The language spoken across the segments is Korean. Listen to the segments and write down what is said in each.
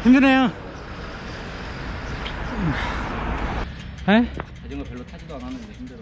힘드네요. 에? 자전거 별로 타지도 않았는데 힘들어.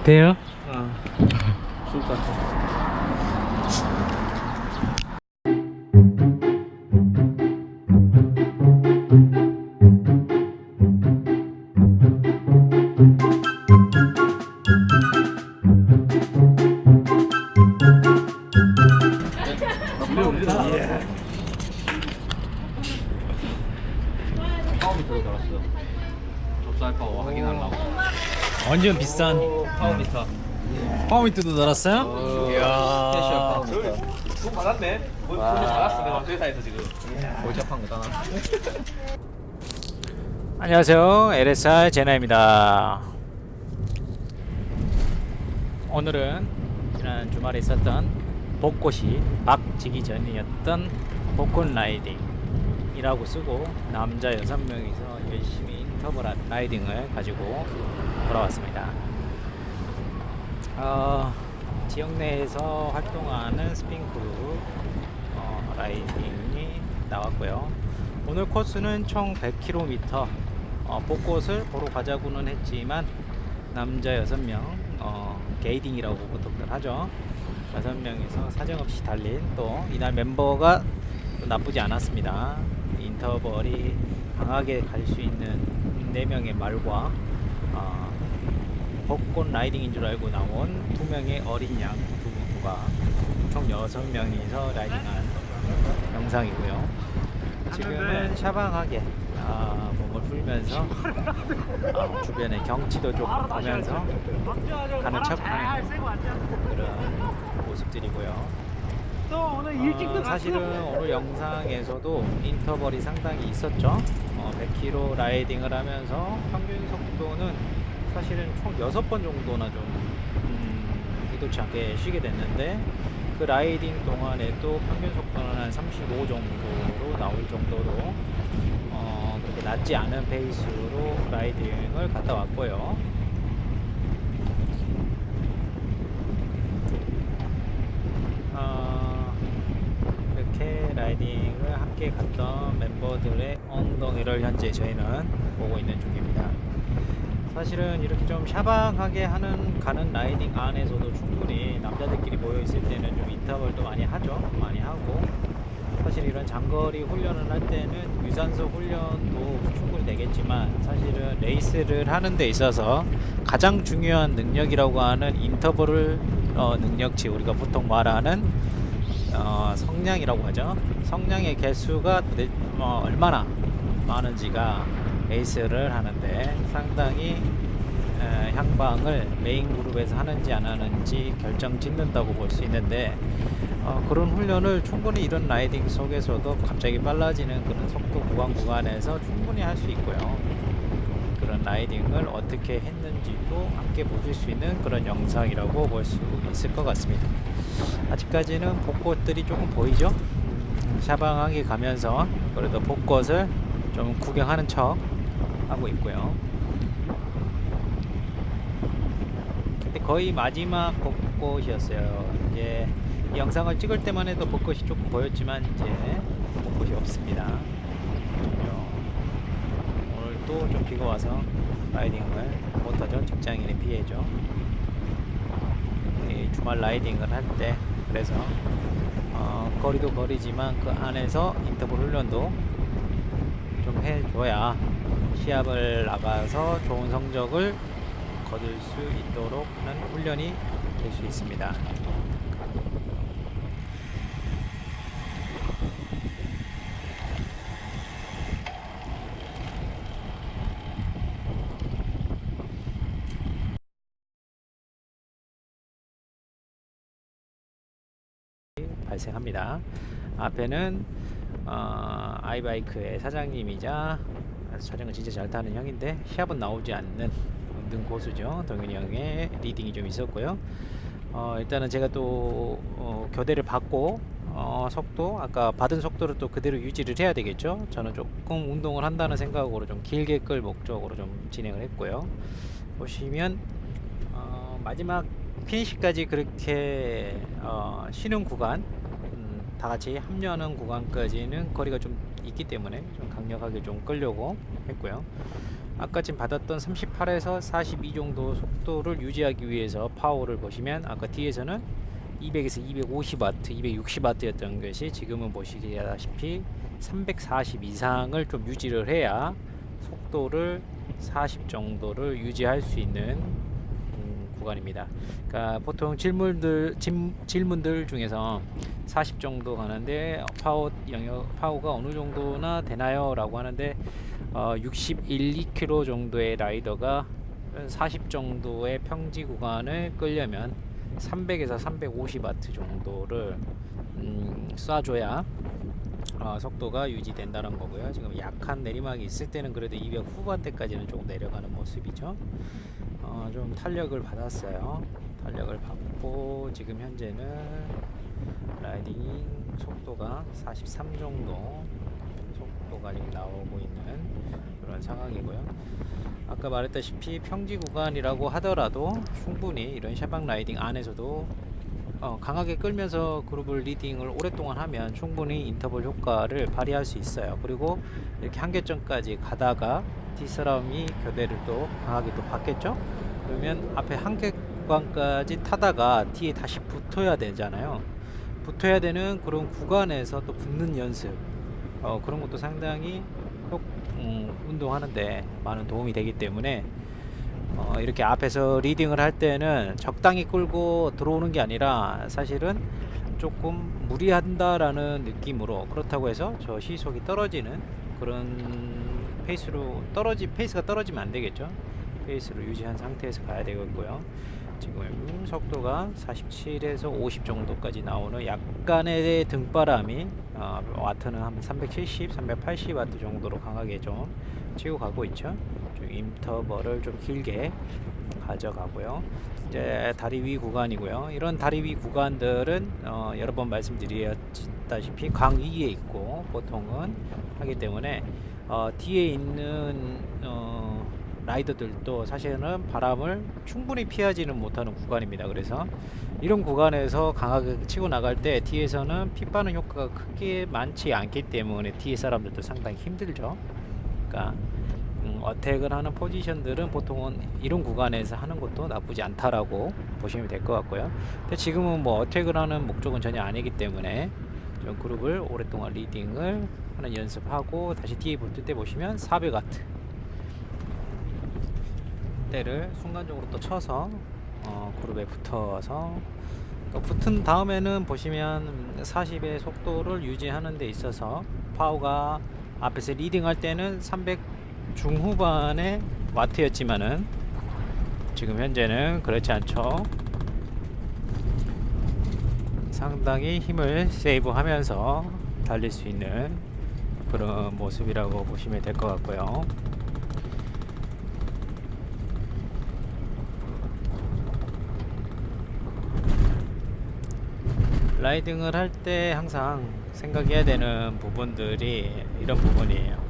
돼요? 좋을 것 같아. 파워미터도 달았어. 접수할 파워 확인하려고. 완전 비싼 파워미터. 파워미터도 달았어요? 스페셜 파워미터. 돈 받았네. 돈이 받았어. 내가 회사에서 지금. 몰잡한 거 따나. 안녕하세요, LSR 제나입니다. 오늘은 지난 주말에 있었던 벚꽃이 막 지기 전이었던 벚꽃 라이딩이라고 쓰고 남자 6명이서 열심히 인터벌한 라이딩을 가지고 돌아왔습니다. 지역 내에서 활동하는 스핀크루 라이딩이 나왔고요. 오늘 코스는 총 100km. 벚꽃을 보러 가자고는 했지만 남자 6명 게이딩이라고 보통들 하죠. 6명이서 사정없이 달린, 또 이날 멤버가 또 나쁘지 않았습니다. 인터벌이 강하게 갈 수 있는 4명의 말과 벚꽃 라이딩인 줄 알고 나온 2명의 어린 양 2부가 총 6명이서 라이딩한 영상이고요. 지금은 샤방하게 몸을 풀면서 주변의 경치도 좀 보면서 가는 척하는 그런 모습들이고요. 사실은 오늘 영상에서도 인터벌이 상당히 있었죠. 100km 라이딩을 하면서 평균 속도는 사실은 총 6번 정도나 좀 의도치 않게 쉬게 됐는데, 그 라이딩 동안에도 평균 속도는 한 35 정도로 나올 정도로 그렇게 낮지 않은 페이스로 라이딩을 갔다 왔고요. 이렇게 라이딩을 함께 갔던 멤버들의 엉덩이를 현재 저희는 보고 있는 중입니다. 사실은 이렇게 좀 샤방하게 가는 라이딩 안에서도 충분히 남자들끼리 모여 있을 때는 좀 인터벌도 많이 하죠. 많이 하고, 사실 이런 장거리 훈련을 할 때는 유산소 훈련도 충분히 되겠지만, 사실은 레이스를 하는 데 있어서 가장 중요한 능력이라고 하는 인터벌 능력치, 우리가 보통 말하는 성량이라고 하죠. 성량의 개수가 얼마나 많은지가 레이스를 하는데 상당히 향방을 메인 그룹에서 하는지 안 하는지 결정짓는다고 볼 수 있는데, 그런 훈련을 충분히 이런 라이딩 속에서도 갑자기 빨라지는 그런 속도 구간에서 충분히 할 수 있고요. 그런 라이딩을 어떻게 했는지도 함께 보실 수 있는 그런 영상이라고 볼 수 있을 것 같습니다. 아직까지는 벚꽃들이 조금 보이죠? 샤방하게 가면서 그래도 벚꽃을 좀 구경하는 척 하고 있고요. 근데 거의 마지막 벚꽃이었어요. 이제 이 영상을 찍을 때만 해도 벚꽃이 조금 보였지만 이제 벚꽃이 없습니다. 오늘 또 좀 비가 와서 라이딩을 못하죠. 직장인의 피해죠. 주말 라이딩을 할 때 그래서 거리도 거리지만 그 안에서 인터벌 훈련도 좀 해줘야 시합을 나가서 좋은 성적을 거둘 수 있도록 하는 훈련이 될 수 있습니다. 발생합니다. 앞에는 아이바이크의 사장님이자 자전거 진짜 잘 타는 형인데 시합은 나오지 않는 은둔 고수죠. 동현이 형의 리딩이 좀 있었고요. 일단은 제가 또 교대를 받고 속도, 아까 받은 속도를 또 그대로 유지를 해야 되겠죠. 저는 조금 운동을 한다는 생각으로 좀 길게 끌 목적으로 좀 진행을 했고요. 보시면 마지막 피니시까지 그렇게 쉬는 구간, 다 같이 합류하는 구간까지는 거리가 좀 있기 때문에 좀 강력하게 좀 끌려고 했고요. 아까 지금 받았던 38에서 42 정도 속도를 유지하기 위해서 파워를 보시면 아까 뒤에서는 200에서 250W, 260W였던 것이 지금은 보시다시피 340 이상을 좀 유지를 해야 속도를 40 정도를 유지할 수 있는 구간입니다. 그러니까 보통 질문들 중에서 40 정도 가는데 파워가 어느 정도나 되나요? 라고 하는데 61, 2km 정도의 라이더가 40 정도의 평지 구간을 끌려면 300에서 350W 정도를 쏴줘야 속도가 유지된다는 거고요. 지금 약한 내리막이 있을 때는 그래도 200 후반대까지는 조금 내려가는 모습이죠. 좀 탄력을 받았어요. 탄력을 받고 지금 현재는 라이딩 속도가 43 정도 속도가 지금 나오고 있는 그런 상황이고요. 아까 말했다시피 평지 구간이라고 하더라도 충분히 이런 샤방 라이딩 안에서도 강하게 끌면서 그룹을 리딩을 오랫동안 하면 충분히 인터벌 효과를 발휘할 수 있어요. 그리고 이렇게 한계점까지 가다가 뒷사람이 교대를 또 강하게 또 받겠죠. 그러면 앞에 한계 구간까지 타다가 뒤에 다시 붙어야 되잖아요. 붙어야 되는 그런 구간에서 또 붙는 연습, 그런 것도 상당히 운동하는데 많은 도움이 되기 때문에 이렇게 앞에서 리딩을 할 때는 적당히 끌고 들어오는 게 아니라 사실은 조금 무리한다라는 느낌으로, 그렇다고 해서 저 시속이 떨어지는 그런 페이스가 떨어지면 안 되겠죠. 페이스를 유지한 상태에서 가야 되겠고요. 지금 속도가 47에서 50 정도까지 나오는 약간의 등바람이 와트는 한 370, 380와트 정도로 강하게 좀 치고 가고 있죠. 좀 인터벌을 좀 길게 가져가고요. 이제 다리 위 구간이고요. 이런 다리 위 구간들은 여러 번 말씀드렸다시피 강 위에 있고 보통은 하기 때문에 뒤에 있는 라이더들도 사실은 바람을 충분히 피하지는 못하는 구간입니다. 그래서 이런 구간에서 강하게 치고 나갈 때 뒤에서는 피 빠는 효과가 크게 많지 않기 때문에 뒤에 사람들도 상당히 힘들죠. 그러니까 어택을 하는 포지션들은 보통은 이런 구간에서 하는 것도 나쁘지 않다라고 보시면 될 것 같고요. 근데 지금은 뭐 어택을 하는 목적은 전혀 아니기 때문에 좀 그룹을 오랫동안 리딩을 하는 연습하고 다시 뒤에 붙을 때 보시면 400W 때를 순간적으로 또 쳐서 그룹에 붙어서 붙은 다음에는 보시면 40의 속도를 유지하는 데 있어서 파워가 앞에서 리딩할 때는 300 중후반의 와트였지만은 지금 현재는 그렇지 않죠. 상당히 힘을 세이브하면서 달릴 수 있는 그런 모습이라고 보시면 될 것 같고요. 라이딩을 할 때 항상 생각해야 되는 부분들이 이런 부분이에요.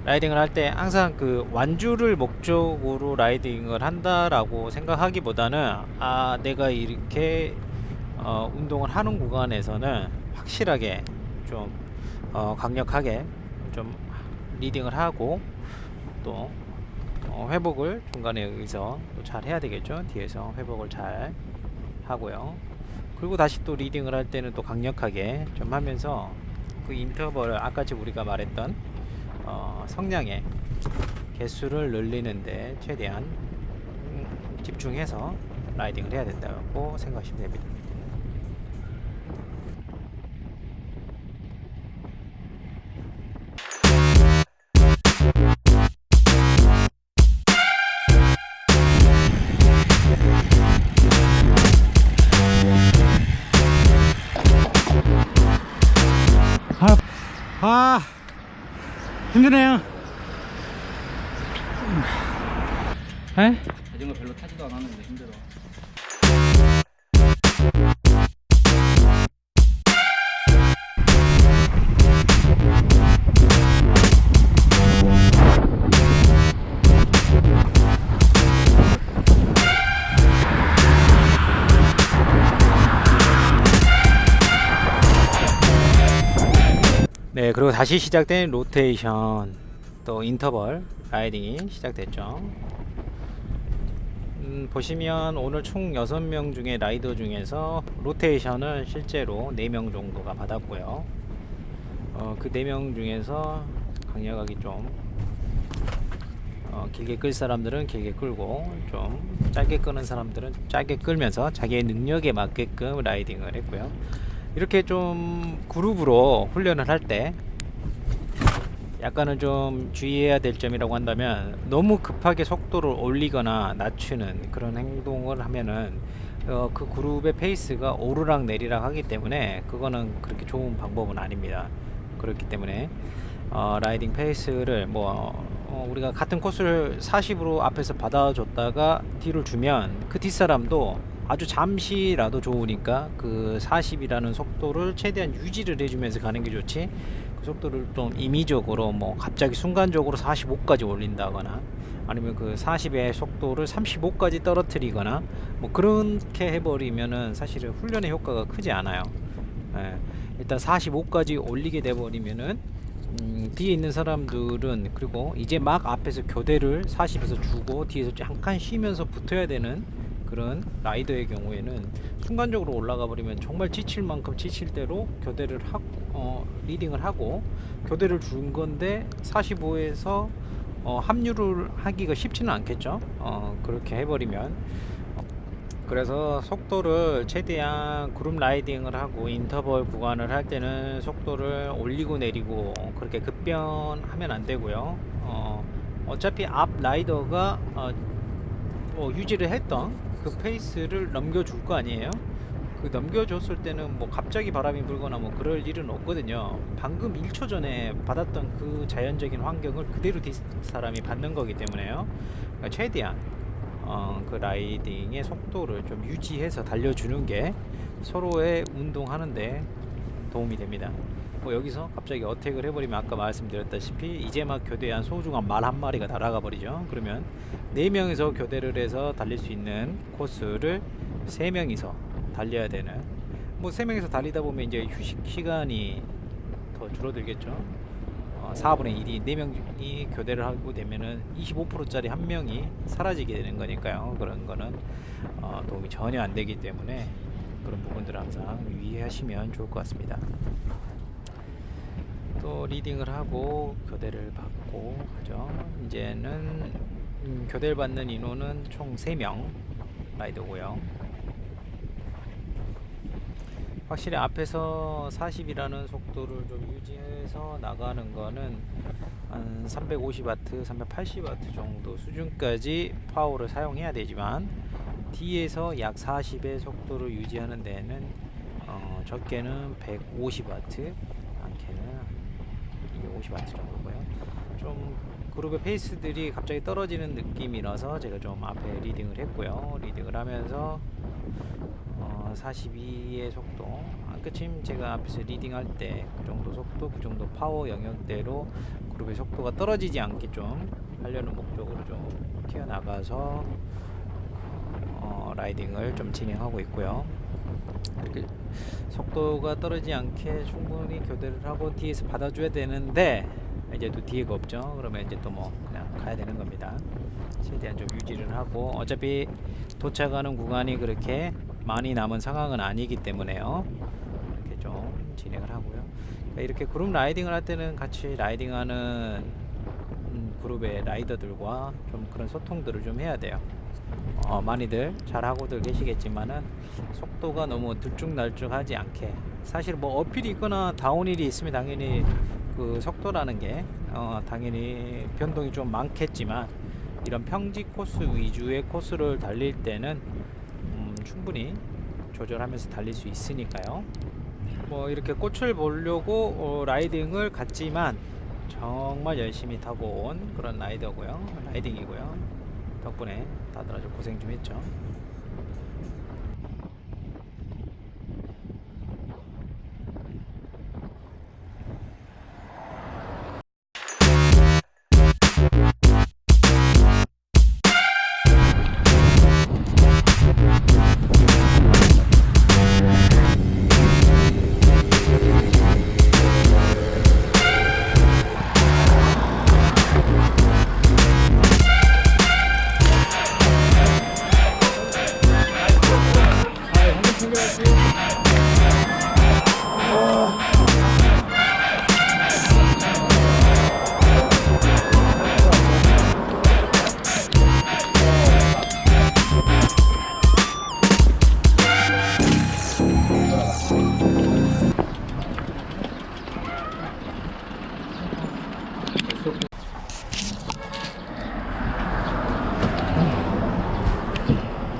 라이딩을 할 때 항상 그 완주를 목적으로 라이딩을 한다라고 생각하기보다는 내가 이렇게 운동을 하는 구간에서는 확실하게 좀 강력하게 좀 리딩을 하고 또 회복을 중간에 여기서 또 잘 해야 되겠죠. 뒤에서 회복을 잘 하고요. 그리고 다시 또 리딩을 할 때는 또 강력하게 좀 하면서 그 인터벌을 아까 우리가 말했던 성량의 개수를 늘리는데 최대한 집중해서 라이딩을 해야 된다고 생각하시면 됩니다. 힘드네요. 자전거 별로 타지도 않았는데 힘들어. 네, 그리고 다시 시작된 로테이션 또 인터벌 라이딩이 시작됐죠. 보시면 오늘 총 6명 중에 라이더 중에서 로테이션을 실제로 4명 정도가 받았고요. 그 4명 중에서 강력하게 좀 길게 끌 사람들은 길게 끌고 좀 짧게 끄는 사람들은 짧게 끌면서 자기의 능력에 맞게끔 라이딩을 했고요. 이렇게 좀 그룹으로 훈련을 할 때 약간은 좀 주의해야 될 점이라고 한다면 너무 급하게 속도를 올리거나 낮추는 그런 행동을 하면은 그 그룹의 페이스가 오르락 내리락 하기 때문에 그거는 그렇게 좋은 방법은 아닙니다. 그렇기 때문에 라이딩 페이스를 우리가 같은 코스를 40으로 앞에서 받아줬다가 뒤를 주면 그 뒷사람도 아주 잠시라도 좋으니까 그 40이라는 속도를 최대한 유지를 해주면서 가는 게 좋지, 그 속도를 좀 임의적으로 갑자기 순간적으로 45까지 올린다거나 아니면 그 40의 속도를 35까지 떨어뜨리거나 그렇게 해버리면은 사실은 훈련의 효과가 크지 않아요. 일단 45까지 올리게 돼버리면은 뒤에 있는 사람들은, 그리고 이제 막 앞에서 교대를 40에서 주고 뒤에서 잠깐 쉬면서 붙어야 되는 그런 라이더의 경우에는 순간적으로 올라가 버리면 정말 지칠 만큼 지칠 대로 교대를 하고 리딩을 하고 교대를 준 건데 45에서 합류를 하기가 쉽지는 않겠죠. 그렇게 해버리면. 그래서 속도를 최대한 그룹 라이딩을 하고 인터벌 구간을 할 때는 속도를 올리고 내리고 그렇게 급변하면 안 되고요. 어차피 앞 라이더가 유지를 했던 그 페이스를 넘겨줄 거 아니에요. 그 넘겨줬을 때는 갑자기 바람이 불거나 그럴 일은 없거든요. 방금 1초 전에 받았던 그 자연적인 환경을 그대로 뒷사람이 받는 거기 때문에요. 그러니까 최대한 그 라이딩의 속도를 좀 유지해서 달려주는 게 서로의 운동하는데 도움이 됩니다. 여기서 갑자기 어택을 해버리면 아까 말씀드렸다시피 이제 막 교대한 소중한 말 한 마리가 날아가 버리죠. 그러면 4명이서 교대를 해서 달릴 수 있는 코스를 3명이서 달려야 되는, 3명이서 달리다 보면 이제 휴식 시간이 더 줄어들겠죠. 4분의 1이 4명이 교대를 하고 되면은 25%짜리 한 명이 사라지게 되는 거니까요. 그런 거는 도움이 전혀 안 되기 때문에 그런 부분들을 항상 유의하시면 좋을 것 같습니다. 또 리딩을 하고 교대를 받고 하죠. 이제는 교대를 받는 인원은 총 3명 라이더고요. 확실히 앞에서 40이라는 속도를 좀 유지해서 나가는 거는 한 350W, 380W 정도 수준까지 파워를 사용해야 되지만 뒤에서 약 40의 속도를 유지하는 데는 적게는 150W, 많게는 250W 정도고요. 좀 그룹의 페이스들이 갑자기 떨어지는 느낌이라서 제가 좀 앞에 리딩을 했고요. 리딩을 하면서 42의 속도, 그쯤 제가 앞에서 리딩할 때 그 정도 속도, 그 정도 파워 영역대로 그룹의 속도가 떨어지지 않게 좀 하려는 목적으로 좀 튀어나가서 라이딩을 좀 진행하고 있고요. 이렇게 속도가 떨어지지 않게 충분히 교대를 하고 뒤에서 받아줘야 되는데 이제 또 뒤에가 없죠. 그러면 이제 또 그냥 가야 되는 겁니다. 최대한 좀 유지를 하고, 어차피 도착하는 구간이 그렇게 많이 남은 상황은 아니기 때문에요. 이렇게 좀 진행을 하고요. 그러니까 이렇게 그룹 라이딩을 할 때는 같이 라이딩하는 그룹의 라이더들과 좀 그런 소통들을 좀 해야 돼요. 많이들 잘하고들 계시겠지만은 속도가 너무 들쭉날쭉하지 않게, 사실 어필이 있거나 다운힐이 있으면 당연히 그 속도라는 게 당연히 변동이 좀 많겠지만 이런 평지 코스 위주의 코스를 달릴 때는 충분히 조절하면서 달릴 수 있으니까요. 이렇게 꽃을 보려고 라이딩을 갔지만 정말 열심히 타고 온 그런 라이딩이고요. 덕분에 다들 아주 고생 좀 했죠.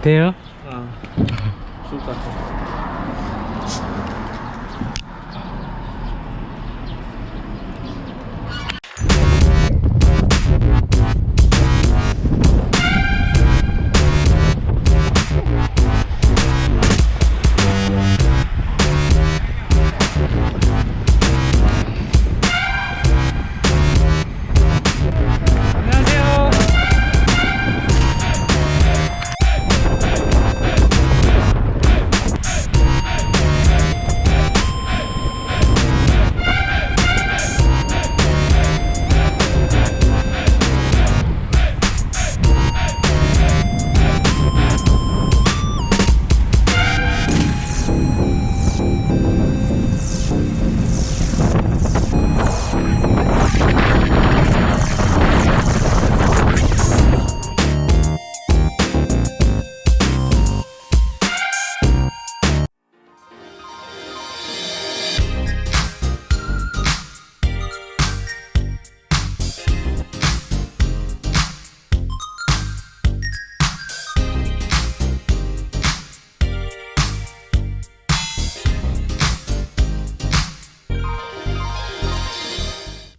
돼요? 좋을 것 같아.